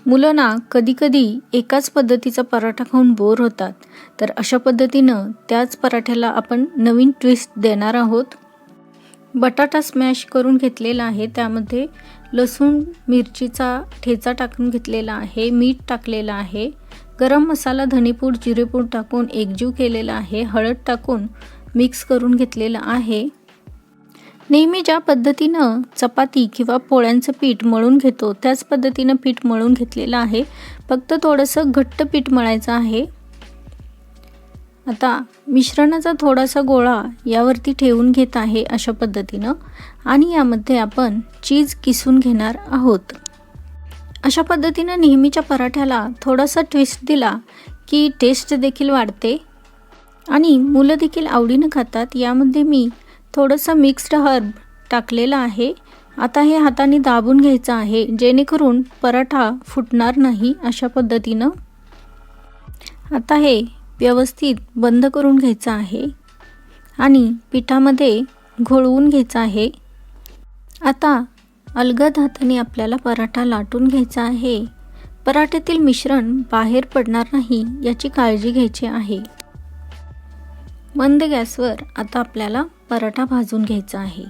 मुलं ना कधी-कधी एकाच पद्धतीचा पराठा खाऊन बोर होतात. तर अशा पद्धतीनं त्याच पराठ्याला आपण नवीन ट्विस्ट देणार आहोत. बटाटा स्मॅश करून घेतलेला आहे, त्यामध्ये लसूण मिरचीचा ठेचा टाकून घेतलेला आहे, मीठ टाकलेलं आहे, गरम मसाला, धनेपूड, जिरेपूड टाकून एकजीव केलेला आहे, हळद टाकून मिक्स करून घेतलेलं आहे. नेहमी ज्या पद्धतीनं चपाती किंवा पोळ्यांचं पीठ मळून घेतो त्याच पद्धतीनं पीठ मळून घेतलेलं आहे. फक्त थोडंसं घट्ट पीठ मळायचं आहे. आता मिश्रणाचा थोडासा गोळा यावरती ठेवून घेत आहे अशा पद्धतीनं, आणि यामध्ये आपण चीज किसून घेणार आहोत. अशा पद्धतीनं नेहमीच्या पराठ्याला थोडासा ट्विस्ट दिला की टेस्ट देखील वाढते आणि मुलं देखील आवडीनं खातात. यामध्ये मी थोडंसं मिक्स्ड हर्ब टाकलेलं आहे. आता हे हाताने दाबून घ्यायचं आहे जेणेकरून पराठा फुटणार नाही अशा पद्धतीनं. आता हे व्यवस्थित बंद करून घ्यायचं आहे आणि पिठामध्ये घोळवून घ्यायचं आहे. आता अलगद हाताने आपल्याला पराठा लाटून घ्यायचा आहे. पराठ्यातील मिश्रण बाहेर पडणार नाही याची काळजी घ्यायची आहे. मंद गॅसवर आता आपल्याला पराठा भाजून घ्यायचा आहे.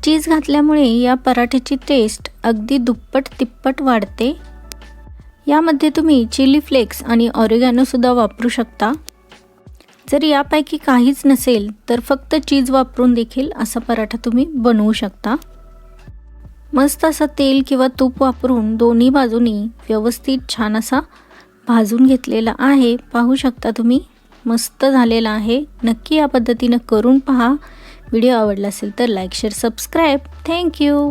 चीज घातल्यामुळे या पराठ्याची टेस्ट अगदी दुप्पट तिप्पट वाढते. यामध्ये तुम्ही चिली फ्लेक्स आणि ऑरिगॅनो सुद्धा वापरू शकता. जर यापैकी काहीच नसेल तर फक्त चीज वापरून देखील असा पराठा तुम्ही बनवू शकता. मस्त असा तेल किंवा तूप वापरून दोन्ही बाजूनी व्यवस्थित छान असा भाजून घेतलेला आहे. पाहू शकता तुम्ही, मस्त झालेला आहे. नक्की या पद्धतीनं करून पहा. व्हिडिओ आवडला असेल तर लाईक, शेअर, सबस्क्राईब. थँक्यू.